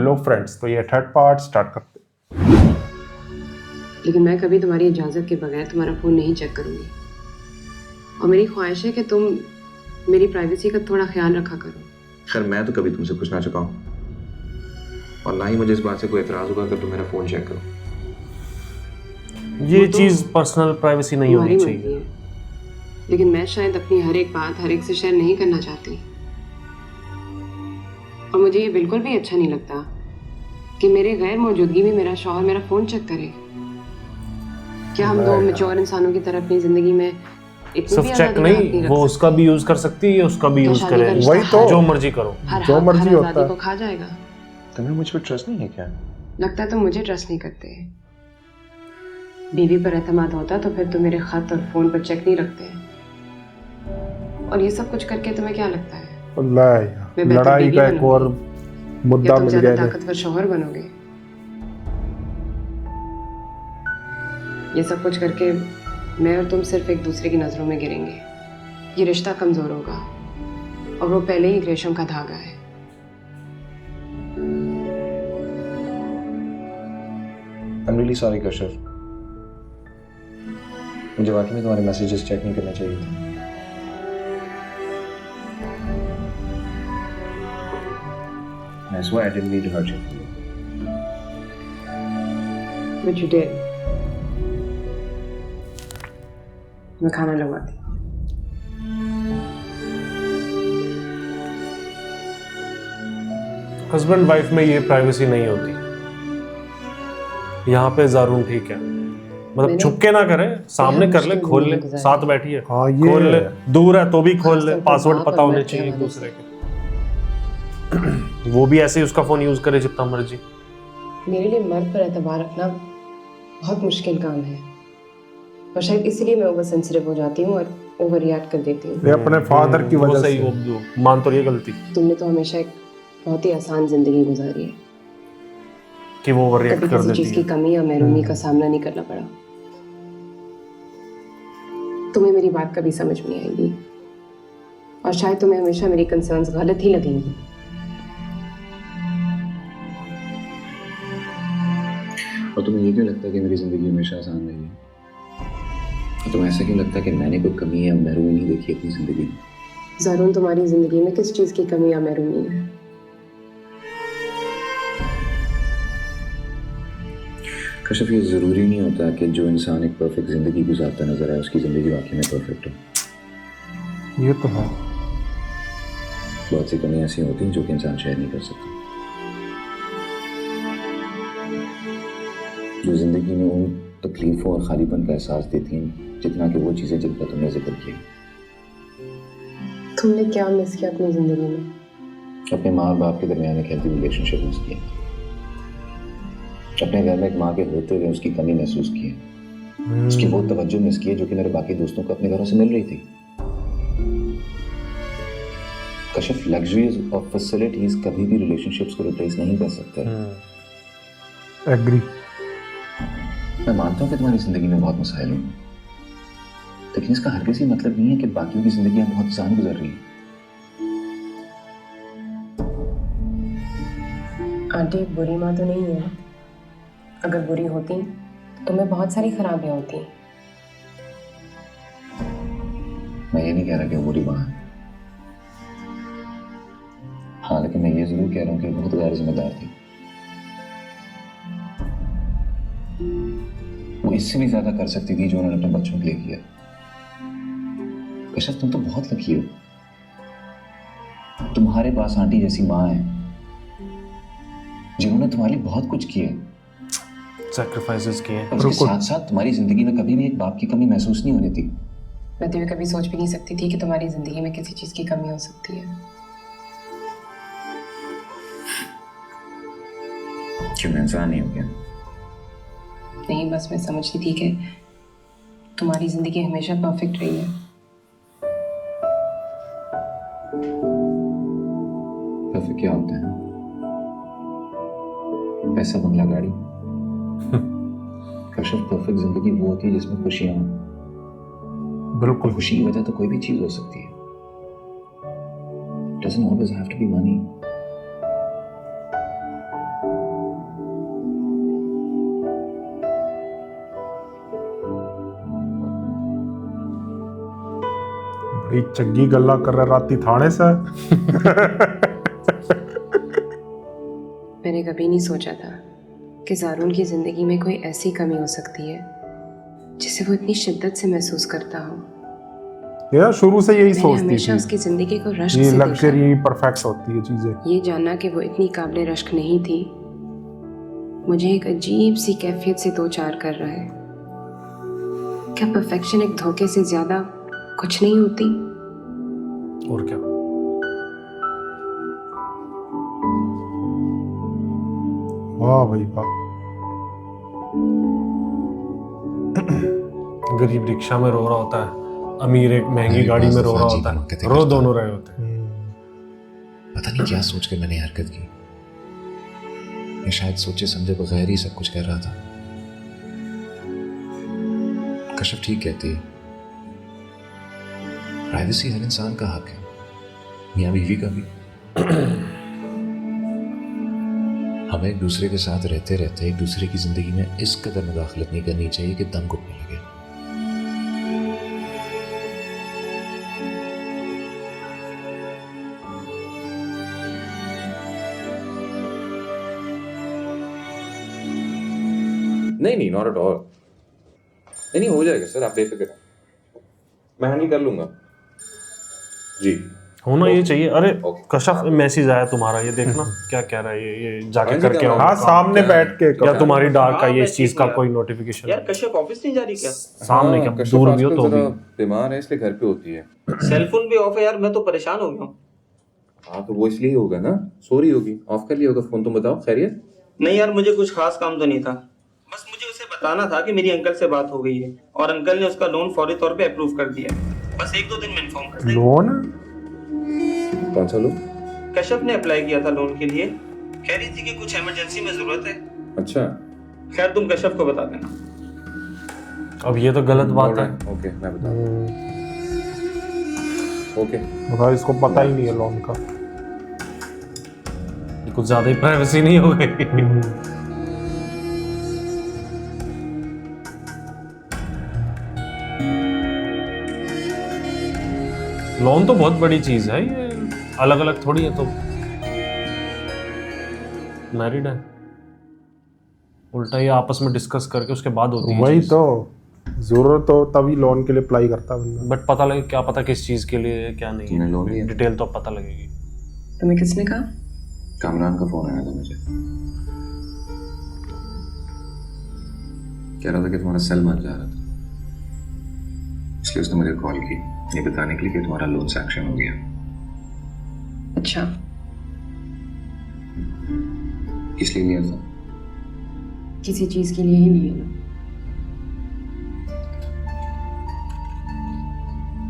लो friends, तो ये third part start करते। लेकिन मैं कभी तुम्हारी इजाज़त के बगैर तुम्हारा फ़ोन नहीं चेक करूँगी। और मेरी ख्वाहिश है कि तुम मेरी प्राइवेसी का थोड़ा ख्याल रखा करो। खैर मैं तो कभी तुमसे कुछ ना चुकाऊं, और ना ही मुझे इस बात से कोई एतराज़ होगा कि तुम मेरा फ़ोन चेक करो। ये चीज़ पर्सनल प्राइवेसी नहीं होनी तुम्हारी मर्जी चाहिए। है, लेकिन मैं शायद अपनी हर एक बात हर एक से शेयर नहीं करना चाहती। और मुझे ये बिल्कुल भी अच्छा नहीं लगता कि मेरे गैर मौजूदगी में मेरा शौहर मेरा फ़ोन चेक करे। क्या हम दो मैच्योर इंसानों की तरह अपनी ज़िंदगी में इतनी सिर्फ भी चेक आज़ादी नहीं, वो उसका भी यूज कर सकती है, उसका भी यूज करे, वही तो, जो मर्जी करो, जो मर्जी होता है को खा जाएगा। तुम्हें मुझ पर ट्रस्ट नहीं है क्या? लगता है तुम मुझे ट्रस्ट नहीं करते। बीवी पर एतमाद होता तो फिर तुम मेरे खत और फोन पर चेक नहीं रखते। और ये सब कुछ करके तुम्हें क्या लगता है मैं बेहतर लड़ाई बीवी का एक और बनूंगी? मुद्दा या तुम मिल ज्यादा गया। ताकतवर शौहर बनोगे? ये सब कुछ करके मैं और तुम सिर्फ एक दूसरे की नजरों में गिरेंगे। ये रिश्ता कमजोर होगा, और वो पहले ही रेशम का धागा है। I'm really sorry कशिफ, मुझे वाकई में तुम्हारे मैसेजेस चेक नहीं करना चाहिए था। I swear I didn't mean to hurt you. But you did. मैं खाना लगवाती हूँ। हस्बैंड वाइफ में ये प्राइवेसी नहीं होती। यहाँ पे ज़रूर ठीक है, मतलब छुप के ना करे, सामने कर ले, खोल ले, साथ बैठी है खोल ले, दूर है तो भी खोल ले, पासवर्ड पता होने चाहिए एक दूसरे के। वो भी ऐसे ही उसका फोन यूज करे जितना मर्जी। मेरे लिए मर्द पर एतबार रखना बहुत मुश्किल काम है, और शायद इसीलिए मैं ओवर सेंसिटिव हो जाती हूँ और ओवर रिएक्ट कर देती हूँ। ये अपने फादर की वजह से। वो मान तो ये गलती तुमने तो हमेशा एक बहुत ही आसान जिंदगी गुजारी है कि वो ओवर रिएक्ट कर देती है। किसी चीज की कमी या महरूमी का सामना नहीं करना पड़ा। तुम्हें मेरी बात कभी समझ में नहीं आएगी, और शायद तुम्हें हमेशा मेरी कंसर्न्स गलत ही लगेंगी। और तुम्हें ये क्यों लगता है कि मेरी जिंदगी हमेशा आसान रही है? और तुम्हें ऐसा क्यों लगता है कि मैंने कोई कमी या महरूमी नहीं देखी अपनी जिंदगी में? ज़रूर तुम्हारी जिंदगी में किस चीज की कमी या महरूमी है? कशिफ, ये जरूरी नहीं होता कि जो इंसान एक परफेक्ट जिंदगी गुजारता नजर आए उसकी जिंदगी वाकई में परफेक्ट हो। ये तो है। बहुत सी कमियां ऐसी होती हैं जो कि इंसान शेयर नहीं कर सकता, जो जिंदगी में उन तकलीफों और खालीपन का एहसास देती हैं जितना कि वो चीजें जिनका तुमने जिक्र किया। तुमने क्या मिस किया अपनी जिंदगी में? अपने माँ और बाप के दरमियान एक हेल्थी रिलेशनशिप मिस किया, अपने घर में एक माँ के होते हुए उसकी कमी महसूस की है, उसकी वो तवज्जो मिस की है जो कि मेरे बाकी दोस्तों को अपने घरों से मिल रही थी। कशिफ, लग्जरीज और फैसिलिटीज कभी भी रिलेशनशिप्स को रिप्लेस नहीं कर सकते। एग्री। मैं मानता हूँ कि तुम्हारी जिंदगी में बहुत मसाइल हैं, लेकिन इसका हरगिज़ ये मतलब नहीं है कि बाकियों की जिंदगी बहुत आसान गुजर रही है। आंटी बुरी माँ तो नहीं है। अगर बुरी होती तो तुम्हें बहुत सारी खराबियां होती। मैं ये नहीं कह रहा कि वो बुरी माँ है, हाँ, लेकिन मैं ये जरूर कह रहा हूँ कि बहुत गैर जिम्मेदार थी। वो इससे भी ज्यादा कर सकती थी जो उन्होंने अपने बच्चों के लिए किया। कशिफ, तुम तो बहुत लकी हो, तुम्हारे पास आंटी जैसी माँ है जिन्होंने तुम्हारे लिए बहुत कुछ किया, सैक्रिफाइसेस किए, उसके साथ साथ तुम्हारी जिंदगी में कभी भी एक बाप की कमी महसूस नहीं होनी थी। मैं तो कभी सोच भी नहीं सकती थी कि तुम्हारी जिंदगी में किसी चीज की कमी हो सकती है। क्यों, मैं इंसान नहीं हूं क्या? नहीं, बस मैं समझती थी कि तुम्हारी जिंदगी हमेशा परफेक्ट रही है। परफेक्ट क्या होता है? पैसा, बंगला, गाड़ी? कशिफ, परफेक्ट जिंदगी वो होती है जिसमें खुशियां हो। बिल्कुल। खुशी की वजह तो कोई भी चीज हो सकती है। Doesn't always have to be money. बड़ी चंगी गल्ला कर रहा राती थाने से। मैंने कभी नहीं सोचा था कि ज़ारून की ज़िंदगी में कोई ऐसी कमी हो सकती है जिसे वो इतनी शिद्दत से महसूस करता हो। यार शुरू से यही मैंने सोचती हमेशा थी उसकी ज़िंदगी को रश्क ये से देखा। लग्जरी परफेक्ट होती है चीजें। ये जानना कि वो इतनी काबिल रश्क नहीं थी मुझे एक अजीब सी कैफियत से दो चार कर रहा है। क्या परफेक्शन एक धोखे से ज्यादा कुछ नहीं होती? और क्या, वाह भाई वाह। गरीब रिक्शा में रो रहा होता है, अमीर एक महंगी मेरे गाड़ी पास में तो रो रहा फौजी होता बनके है, थे रो कुछ तो। दोनों रहे होते हैं। पता नहीं क्या सोच कर मैंने हरकत की। मैं शायद सोचे समझे बगैर ही सब कुछ कर रहा था। कश्यप ठीक कहती है, प्राइवेसी हर इंसान का हक है, मियां बीवी का भी। हमें एक दूसरे के साथ रहते रहते एक दूसरे की जिंदगी में इस कदर मुदाखलत नहीं करनी चाहिए कि दम घुटने लगे। नहीं, नॉट एट ऑल। नहीं, हो जाएगा सर, आप बेफिक्र हैं, मैं हैंडल कर लूंगा जी। होना ये चाहिए। अरे ओके। कश्यप, मैसेज आया तुम्हारा, ये देखना क्या कह रहा है, ये जाके हाँ जी, करके क्या आओ। हाँ सामने बैठ के या करो। तुम्हारी डार्क का हाँ, ये इस चीज का मैसेज कोई नोटिफिकेशन यार कश्यप ऑफिस नहीं जा रही क्या? सामने क्या, कश्यप दूर भी हो आजकल तो भी। जरा बीमार है, इसलिए घर पे होती है। सेल फोन भी ऑफ है यार, मैं तो परेशान हो गया हूँ। हाँ तो वो इसलिए ही होगा ना, सो रही होगी, ऑफ कर लिया होगा फोन। तुम बताओ खैरियत? नहीं यार, मुझे कुछ खास काम तो नहीं था, बस मुझे उसे बताना था कि मेरी अंकल से बात हो गई है और अंकल ने उसका लोन फौरी तौर पे अप्रूव कर दिया है। बस 1-2 दिन में इन्फॉर्म कर देंगे। लोन कौन सा लोग? कश्यप ने अप्लाई किया था लोन के लिए, कह रही थी कि कुछ इमरजेंसी में जरूरत है। अच्छा, खैर तुम कश्यप को बता देना। अब ये तो गलत बात है। ओके, मैं बता ओके। बता, इसको पता ही नहीं है लोन का। कुछ ज्यादा ही प्राइवेसी नहीं हो गई। लोन तो बहुत बड़ी चीज है, ये अलग अलग थोड़ी है। तो मैरिड है, उल्टा ये आपस में डिस्कस करके उसके बाद होती है वही चीज़। तो जरूरत हो तभी लोन के लिए अप्लाई करता बंदा। बट पता लगे, क्या पता किस चीज के लिए है, क्या नहीं तुमने लोन लिया? है, डिटेल तो अब पता लगेगी। तुम्हें किसने कहा? कामरान का फोन आया था मुझे, कह रहा था कि तुम्हारा सेल बन जा रहा था, इसलिए उसने मुझे कॉल की ये बताने के लिए कि तुम्हारा लोन सैंक्शन हो गया। अच्छा, इसलिए लिया था। किसी चीज के लिए ही लिया ना।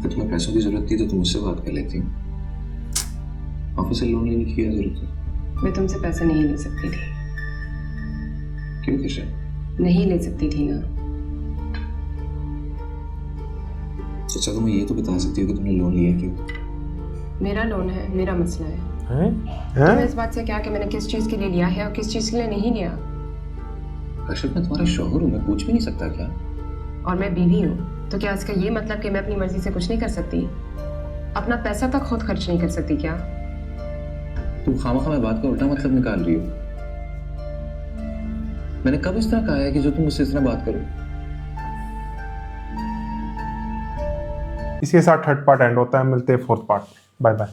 तो तुम्हें पैसों की जरूरत थी तो तुम मुझसे बात कर लेती। ऑफिस से लोन लेने की क्या जरूरत है? मैं तुमसे पैसे नहीं ले सकती थी। क्यों किशन? नहीं ले सकती थी ना। अच्छा तुम्हें ये तो बता सकती हो कि तुमने लोन लिया क्यों? मेरा लोन है, मेरा मसला है। हैं? तुम्हें इस बात से क्या कि मैंने किस चीज के लिए लिया है और किस चीज के लिए नहीं लिया। कश्यप मैं तुम्हारा शौहर हूँ, मैं पूछ भी नहीं सकता क्या? और मैं बीवी हूँ, तो क्या इसका ये मतलब कि मैं अपनी मर्जी से कुछ नहीं कर सकती? अपना पैसा तक खुद खर्च नहीं कर सकती क्या? तुम खामखा में बात का उल्टा मतलब निकाल रही हो। मैंने कब इस तरह कहा है कि जो तुम मुझसे इस तरह बात करो? इसके साथ थर्ड पार्ट एंड होता है। मिलते हैं फोर्थ पार्ट। Bye bye.